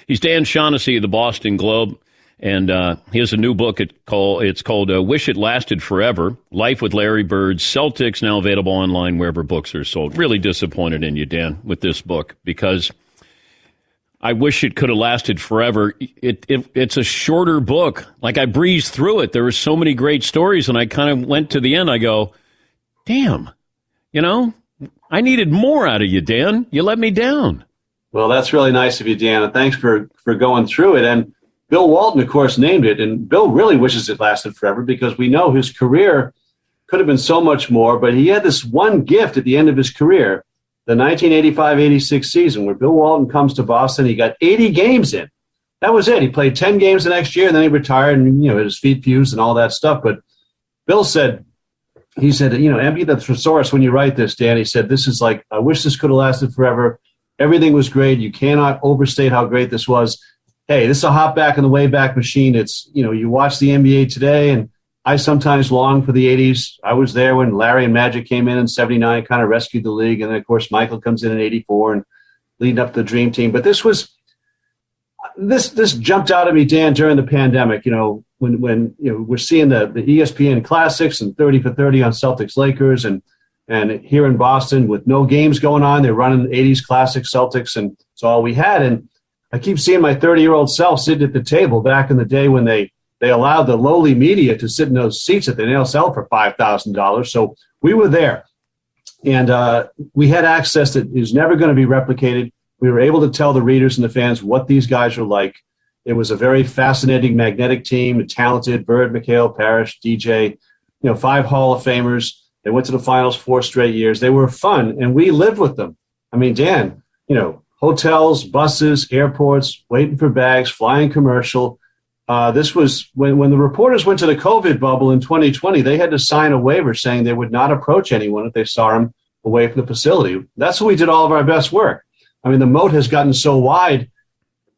He's Dan Shaughnessy of the Boston Globe, and he has a new book. It's called Wish It Lasted Forever, Life with Larry Bird's Celtics, now available online wherever books are sold. Really disappointed in you, Dan, with this book, because I wish it could have lasted forever. It's a shorter book. Like, I breezed through it. There were so many great stories, and I kind of went to the end. I go, damn, I needed more out of you, Dan. You let me down. Well, that's really nice of you, Dan, and thanks for going through it. And Bill Walton, of course, named it, and Bill really wishes it lasted forever because we know his career could have been so much more, but he had this one gift at the end of his career, the 1985-86 season, where Bill Walton comes to Boston. He got 80 games in. That was it. He played 10 games the next year, and then he retired and, his feet fused and all that stuff. But Bill said, empty the thesaurus when you write this, Dan. He said, this is like, I wish this could have lasted forever. Everything was great. You cannot overstate how great this was. Hey, this is a hop back in the Wayback Machine. It's, you watch the NBA today, and I sometimes long for the 80s. I was there when Larry and Magic came in 79, kind of rescued the league. And then, of course, Michael comes in 84 and leading up the Dream Team. But this jumped out at me, Dan, during the pandemic, when we're seeing the ESPN Classics and 30 for 30 on Celtics Lakers. And here in Boston with no games going on, they're running the 80s Classic Celtics. And it's all we had. And I keep seeing my 30-year-old self sitting at the table back in the day when they allowed the lowly media to sit in those seats that they now sell for $5,000. So we were there, and we had access that is never going to be replicated. We were able to tell the readers and the fans what these guys were like. It was a very fascinating, magnetic team, talented. Bird, McHale, Parrish, DJ, 5 Hall of Famers. They went to the finals 4 straight years. They were fun, and we lived with them. I mean, Dan, hotels, buses, airports, waiting for bags, flying commercial. This was when the reporters went to the COVID bubble in 2020, they had to sign a waiver saying they would not approach anyone if they saw him away from the facility. That's when we did all of our best work. I mean, the moat has gotten so wide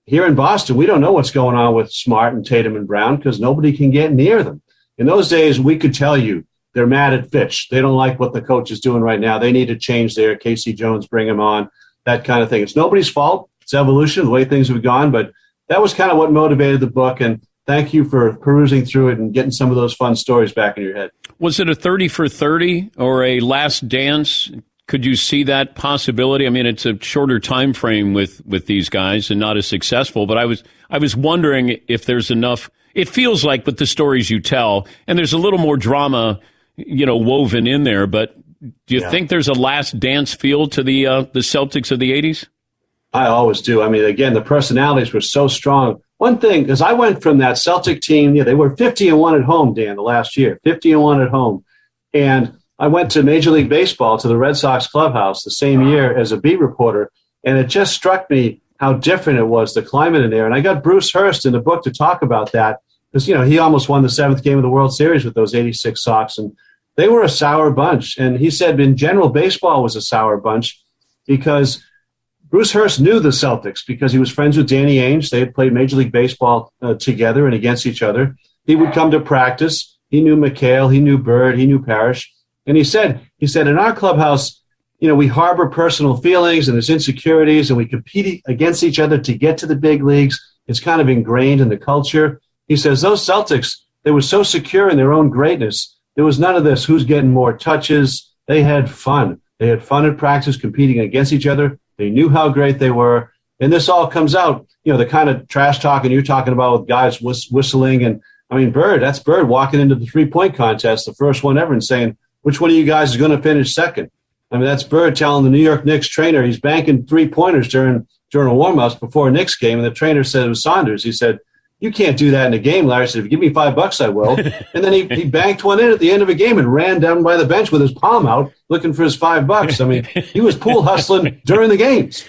here in Boston. We don't know what's going on with Smart and Tatum and Brown because nobody can get near them. In those days, we could tell you they're mad at Fitch. They don't like what the coach is doing right now. They need to change there. Casey Jones, bring him on, that kind of thing. It's nobody's fault. It's evolution, the way things have gone, but that was kind of what motivated the book, and thank you for perusing through it and getting some of those fun stories back in your head. Was it a 30 for 30 or a last dance? Could you see that possibility? I mean, it's a shorter time frame with these guys and not as successful, but I was wondering if there's enough. It feels like with the stories you tell, and there's a little more drama, woven in there, but do you think there's a last dance feel to the Celtics of the 80s? I always do. I mean, again, the personalities were so strong. One thing, because I went from that Celtic team, they were 50-1 at home, Dan, the last year, 50-1 at home. And I went to Major League Baseball, to the Red Sox clubhouse the same year as a beat reporter. And it just struck me how different it was, the climate in there. And I got Bruce Hurst in the book to talk about that because, he almost won the 7th game of the World Series with those 86 Sox. And they were a sour bunch. And he said in general, baseball was a sour bunch because Bruce Hurst knew the Celtics because he was friends with Danny Ainge. They had played Major League Baseball together and against each other. He would come to practice. He knew McHale. He knew Bird. He knew Parrish. And he said, in our clubhouse, we harbor personal feelings and there's insecurities and we compete against each other to get to the big leagues. It's kind of ingrained in the culture. He says those Celtics, they were so secure in their own greatness. There was none of this, who's getting more touches. They had fun. They had fun at practice competing against each other. They knew how great they were. And this all comes out, the kind of trash talking you're talking about with guys whistling. And, Bird, that's Bird walking into the three-point contest, the first one ever, and saying, which one of you guys is going to finish second? That's Bird telling the New York Knicks trainer he's banking three-pointers during a warm-ups before a Knicks game. And the trainer said it was Saunders. He said, you can't do that in a game, Larry. Said, if you give me $5, I will. And then he banked one in at the end of a game and ran down by the bench with his palm out looking for his $5. He was pool hustling during the games.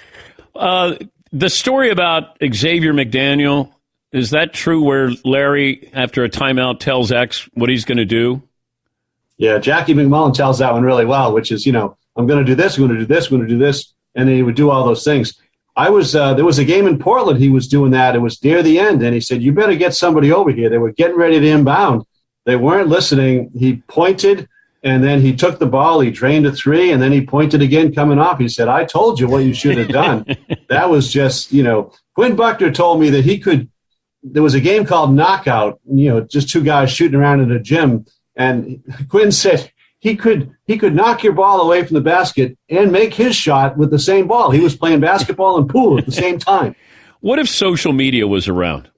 The story about Xavier McDaniel, is that true where Larry, after a timeout, tells X what he's going to do? Yeah, Jackie McMullen tells that one really well, which is, I'm going to do this, I'm going to do this, I'm going to do this. And then he would do all those things. There was a game in Portland. He was doing that. It was near the end. And he said, you better get somebody over here. They were getting ready to inbound. They weren't listening. He pointed, and then he took the ball. He drained a three, and then he pointed again coming off. He said, I told you what you should have done. That was just, of Quinn Buckner told me that there was a game called Knockout, just two guys shooting around in a gym. And Quinn said he could knock your ball away from the basket and make his shot with the same ball. He was playing basketball and pool at the same time. What if social media was around?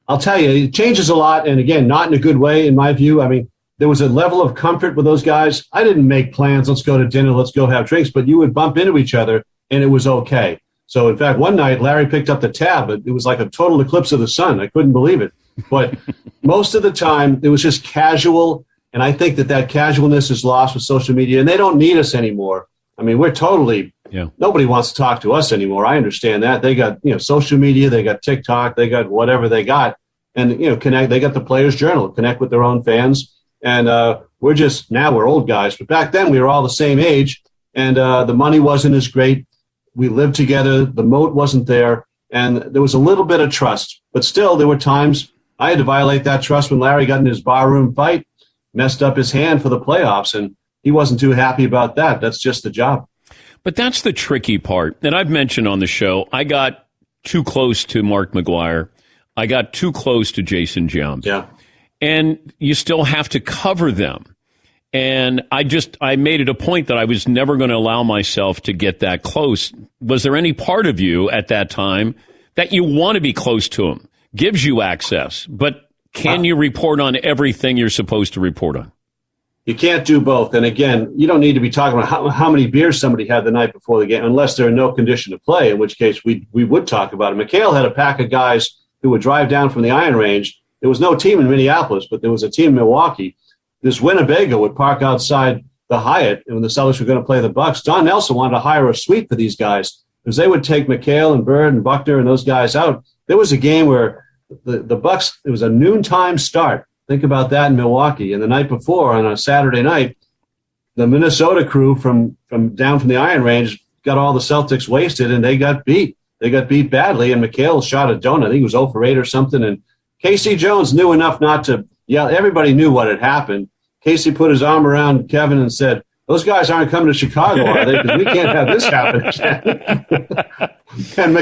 I'll tell you, it changes a lot. And again, not in a good way, in my view. I mean, there was a level of comfort with those guys. I didn't make plans. Let's go to dinner. Let's go have drinks. But you would bump into each other, and it was okay. So, in fact, one night, Larry picked up the tab. It was like a total eclipse of the sun. I couldn't believe it. But most of the time, it was just casual. And I think that casualness is lost with social media. And they don't need us anymore. I mean, we're totally nobody wants to talk to us anymore. I understand that. They got, social media. They got TikTok. They got whatever they got. And, connect. They got the Players Journal, connect with their own fans. And we're old guys. But back then, we were all the same age. And the money wasn't as great. We lived together. The moat wasn't there. And there was a little bit of trust. But still, there were times I had to violate that trust when Larry got in his barroom fight, messed up his hand for the playoffs. And he wasn't too happy about that. That's just the job. But that's the tricky part. And I've mentioned on the show, I got too close to Mark McGwire. I got too close to Jason Jones. Yeah. And you still have to cover them. And I made it a point that I was never going to allow myself to get that close. Was there any part of you at that time that you want to be close to him? Gives you access, but can you report on everything you're supposed to report on? You can't do both. And again, you don't need to be talking about how many beers somebody had the night before the game, unless they're in no condition to play, in which case we would talk about it. McHale had a pack of guys who would drive down from the Iron Range. There was no team in Minneapolis, but there was a team in Milwaukee. This Winnebago would park outside the Hyatt, and when the Celtics were going to play the Bucks, Don Nelson wanted to hire a suite for these guys because they would take McHale and Bird and Buckner and those guys out. There was a game where the Bucks, it was a noontime start. Think about that in Milwaukee. And the night before, on a Saturday night, the Minnesota crew from down from the Iron Range got all the Celtics wasted, and they got beat. They got beat badly, and McHale shot a donut. I think he was 0 for 8 or something. And Casey Jones knew enough not to yell. Everybody knew what had happened. Casey put his arm around Kevin and said, "Those guys aren't coming to Chicago, are they? Because we can't have this happen." And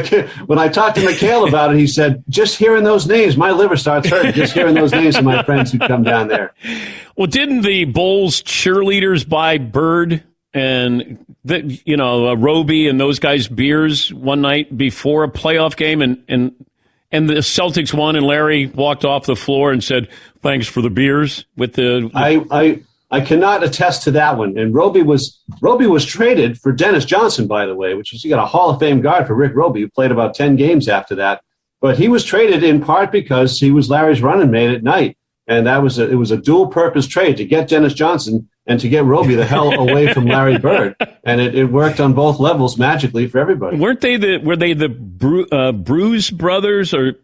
when I talked to McHale about it, he said, "Just hearing those names, my liver starts hurting. Just hearing those names of my friends who come down there." Well, didn't the Bulls cheerleaders buy Bird and Roby and those guys beers one night before a playoff game, and the Celtics won, and Larry walked off the floor and said, "Thanks for the beers." With the I cannot attest to that one. And Roby was traded for Dennis Johnson, by the way, which is, you got a Hall of Fame guard for Rick Roby, who played about 10 games after that. But he was traded in part because he was Larry's running mate at night. And it was a dual purpose trade to get Dennis Johnson and to get Roby the hell away from Larry Bird. And it worked on both levels magically for everybody. Were they the Bruise brothers, or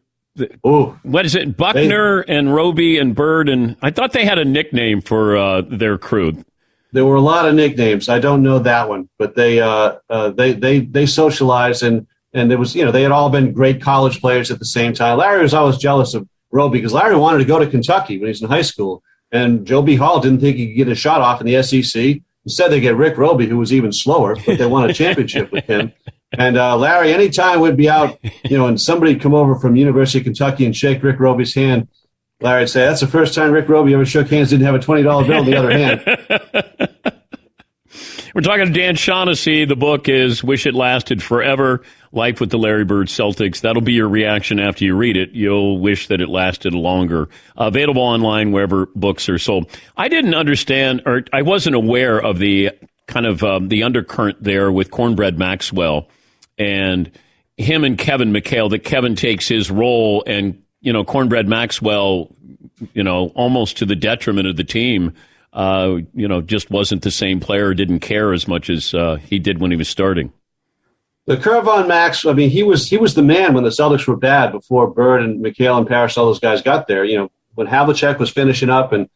what is it? Buckner and Roby and Bird, and I thought they had a nickname for their crew. There were a lot of nicknames. I don't know that one, but they socialized, and there was, they had all been great college players at the same time. Larry was always jealous of Roby because Larry wanted to go to Kentucky when he was in high school, and Joe B. Hall didn't think he could get a shot off in the SEC. Instead, they get Rick Roby, who was even slower, but they won a championship with him. And Larry, anytime we'd be out, and somebody would come over from University of Kentucky and shake Rick Roby's hand, Larry would say, "That's the first time Rick Roby ever shook hands, didn't have a $20 bill in the other hand." We're talking to Dan Shaughnessy. The book is Wish It Lasted Forever, Life with the Larry Bird Celtics. That'll be your reaction after you read it. You'll wish that it lasted longer. Available online wherever books are sold. I didn't understand, or I wasn't aware of the kind of the undercurrent there with Cornbread Maxwell and him and Kevin McHale, that Kevin takes his role and, Cornbread Maxwell, almost to the detriment of the team, just wasn't the same player, didn't care as much as he did when he was starting. The curve on Max, I mean, he was the man when the Celtics were bad before Bird and McHale and Parrish, all those guys got there. When Havlicek was finishing up and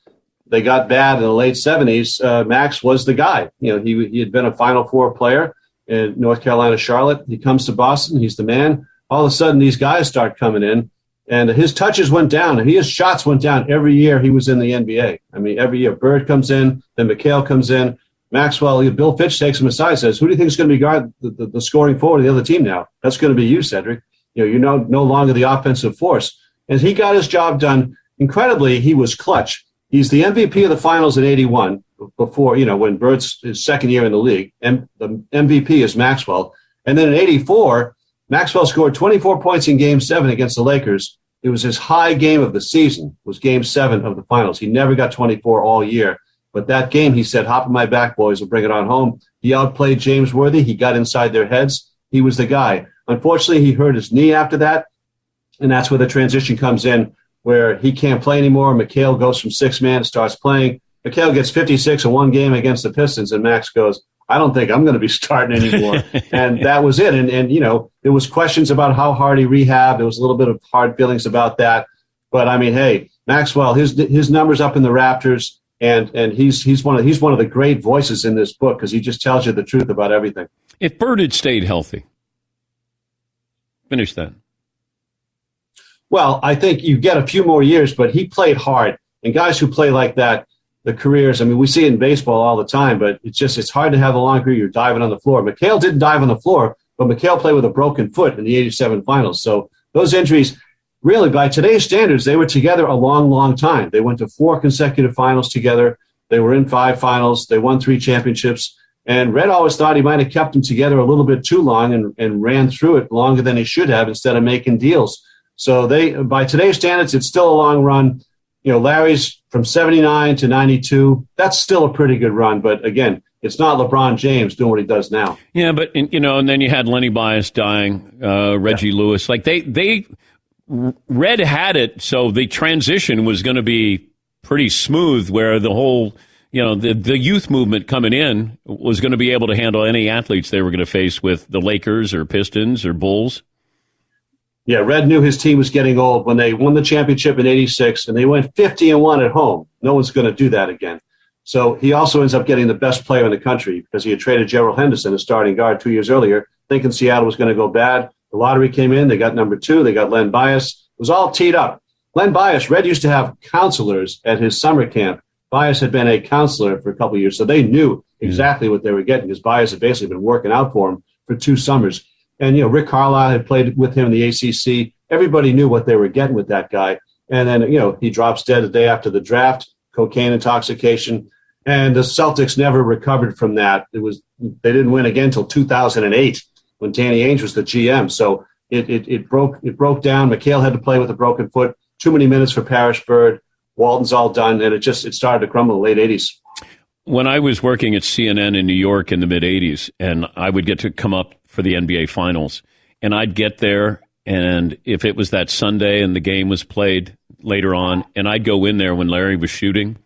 they got bad in the late 70s, Max was the guy. He had been a Final Four player in North Carolina, Charlotte. He comes to Boston. He's the man. All of a sudden, these guys start coming in, and his touches went down, and his shots went down every year he was in the NBA. I mean, every year Bird comes in, then McHale comes in. Maxwell, Bill Fitch takes him aside and says, who do you think is going to be guard the scoring forward of the other team now? That's going to be you, Cedric. You're no longer the offensive force. And he got his job done. Incredibly, he was clutch. He's the MVP of the finals in 81 before, when Bird's his second year in the league. And the MVP is Maxwell. And then in 84, Maxwell scored 24 points in Game 7 against the Lakers. It was his high game of the season, was Game 7 of the finals. He never got 24 all year. But that game, he said, hop on my back, boys, we'll bring it on home. He outplayed James Worthy. He got inside their heads. He was the guy. Unfortunately, he hurt his knee after that, and that's where the transition comes in, where he can't play anymore. McHale goes from six-man and starts playing. McHale gets 56 in one game against the Pistons, and Max goes, I don't think I'm going to be starting anymore. And that was it. And there was questions about how hard he rehabbed. There was a little bit of hard feelings about that. But, I mean, hey, Maxwell, his numbers up in the rafters. And he's one of the great voices in this book because he just tells you the truth about everything. If Bird had stayed healthy, finish that. Well, I think you get a few more years, but he played hard. And guys who play like that, the careers, I mean, we see it in baseball all the time, but it's hard to have a long career. You're diving on the floor. McHale didn't dive on the floor, but McHale played with a broken foot in the 87 finals. So those injuries, really, by today's standards, they were together a long, long time. They went to 4 consecutive finals together. They were in 5 finals. They won 3 championships. And Red always thought he might have kept them together a little bit too long and ran through it longer than he should have instead of making deals. So by today's standards, it's still a long run. Larry's from 79 to 92. That's still a pretty good run. But again, it's not LeBron James doing what he does now. Yeah, but, and then you had Lenny Bias dying, Reggie Lewis. Like they Red had it, so the transition was going to be pretty smooth, where the whole, the youth movement coming in was going to be able to handle any athletes they were going to face with the Lakers or Pistons or Bulls. Yeah, Red knew his team was getting old when they won the championship in 86, and they went 50-1 at home. No one's going to do that again. So he also ends up getting the best player in the country because he had traded Gerald Henderson, a starting guard, 2 years earlier, thinking Seattle was going to go bad. The lottery came in. They got number 2. They got Len Bias. It was all teed up. Len Bias, Red used to have counselors at his summer camp. Bias had been a counselor for a couple of years, so they knew exactly what they were getting because Bias had basically been working out for him for 2 summers. And, Rick Carlisle had played with him in the ACC. Everybody knew what they were getting with that guy. And then, he drops dead the day after the draft, cocaine intoxication. And the Celtics never recovered from that. They didn't win again until 2008 when Danny Ainge was the GM. So it broke down. McHale had to play with a broken foot. Too many minutes for Parrish Bird. Walton's all done. And it started to crumble in the late 80s. When I was working at CNN in New York in the mid-'80s, and I would get to come up for the NBA Finals, and I'd get there, and if it was that Sunday and the game was played later on, and I'd go in there when Larry was shooting,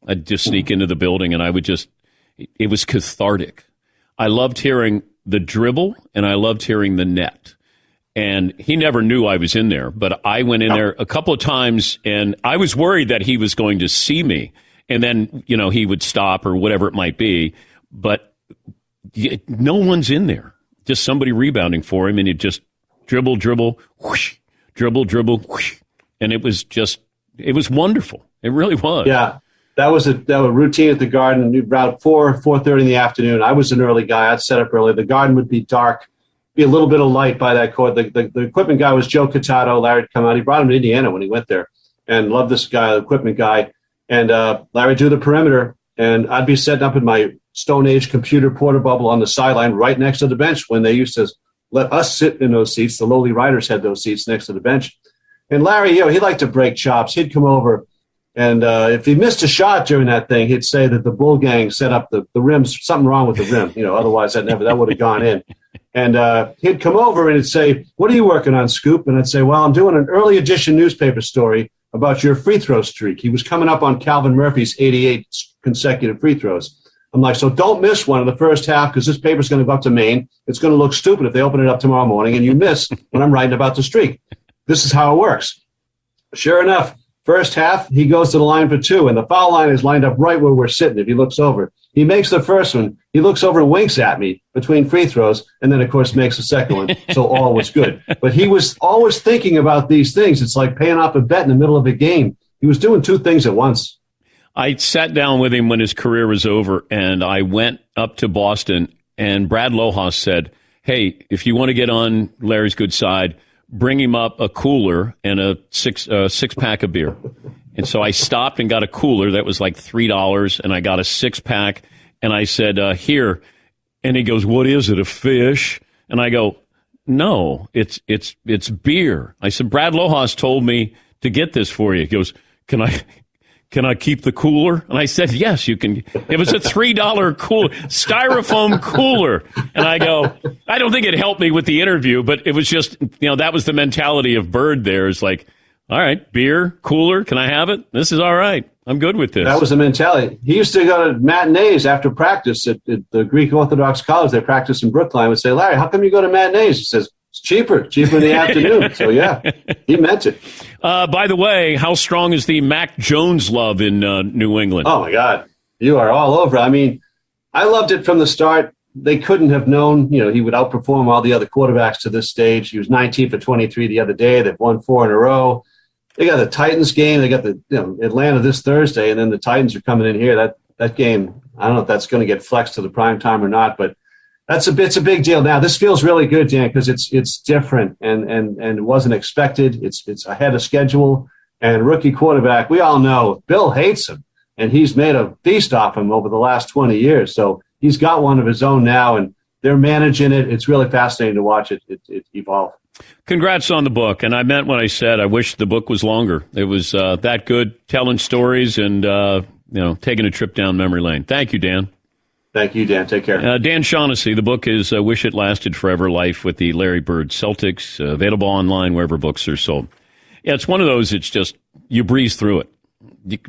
I'd just sneak into the building, and it was cathartic. I loved hearing the dribble, and I loved hearing the net. And he never knew I was in there, but I went in there a couple of times, and I was worried that he was going to see me. And then, he would stop or whatever it might be. But no one's in there. Just somebody rebounding for him. And you just dribble, whoosh, dribble, whoosh. And it was wonderful. It really was. Yeah. That was a routine at the Garden. About 4:30 in the afternoon. I was an early guy. I'd set up early. The Garden would be dark, be a little bit of light by that court. The equipment guy was Joe Catato. Larry would come out. He brought him to Indiana when he went there and loved this guy, the equipment guy. And Larry do the perimeter, and I'd be setting up in my Stone Age computer porta bubble on the sideline right next to the bench when they used to let us sit in those seats. The lowly writers had those seats next to the bench. And Larry, he liked to break chops. He'd come over, and if he missed a shot during that thing, he'd say that the Bull Gang set up the rims, something wrong with the rim. Otherwise that would have gone in. And he'd come over and he'd say, "What are you working on, Scoop?" And I'd say, "Well, I'm doing an early edition newspaper story about your free throw streak." He was coming up on Calvin Murphy's 88 consecutive free throws. I'm like, "So don't miss one in the first half because this paper's going to go up to Maine. It's going to look stupid if they open it up tomorrow morning and you miss when I'm writing about the streak. This is how it works." Sure enough, first half, he goes to the line for 2, and the foul line is lined up right where we're sitting if he looks over. He makes the first one. He looks over and winks at me between free throws, and then, of course, makes the second one, so all was good. But he was always thinking about these things. It's like paying off a bet in the middle of a game. He was doing 2 things at once. I sat down with him when his career was over, and I went up to Boston, and Brad Lohaus said, hey, if you want to get on Larry's good side, bring him up a cooler and a six-pack of beer. And so I stopped and got a cooler that was like $3, and I got a 6-pack, and I said, here. And he goes, what is it, a fish? And I go, no, it's beer. I said, Brad Lohaus told me to get this for you. He goes, can I keep the cooler? And I said, yes, you can. It was a $3 cooler, styrofoam cooler. And I go, I don't think it helped me with the interview, but it was just, that was the mentality of Bird there. It's like, all right, beer, cooler, can I have it? This is all right. I'm good with this. That was the mentality. He used to go to matinees after practice at the Greek Orthodox College. They practiced in Brookline. I would say, Larry, how come you go to matinees? He says, it's cheaper in the afternoon. So, yeah, he meant it. By the way, how strong is the Mac Jones love in New England? Oh, my God. You are all over. I mean, I loved it from the start. They couldn't have known, he would outperform all the other quarterbacks to this stage. He was 19 for 23 the other day. They've won 4 in a row. They got the Titans game. They got the Atlanta this Thursday, and then the Titans are coming in here. That game, I don't know if that's going to get flexed to the prime time or not, but it's a big deal. Now this feels really good, Dan, because it's different and it wasn't expected. It's ahead of schedule. And rookie quarterback, we all know Bill hates him, and he's made a feast off him over the last 20 years. So he's got one of his own now, and they're managing it. It's really fascinating to watch it evolve. Congrats on the book. And I meant when I said I wish the book was longer. It was that good, telling stories and, taking a trip down memory lane. Thank you, Dan. Thank you, Dan. Take care. Dan Shaughnessy. The book is Wish It Lasted Forever, Life with the Larry Bird Celtics, available online wherever books are sold. Yeah, it's one of those, it's just, you breeze through it.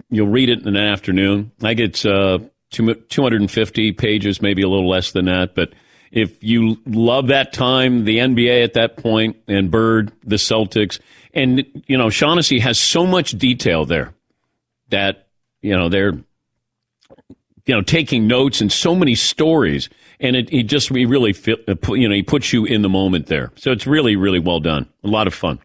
You'll read it in an afternoon. I get 250 pages, maybe a little less than that, but if you love that time, the NBA at that point, and Bird, the Celtics, and, Shaughnessy has so much detail there that, they're, taking notes and so many stories, and he really, he puts you in the moment there. So it's really, really well done. A lot of fun.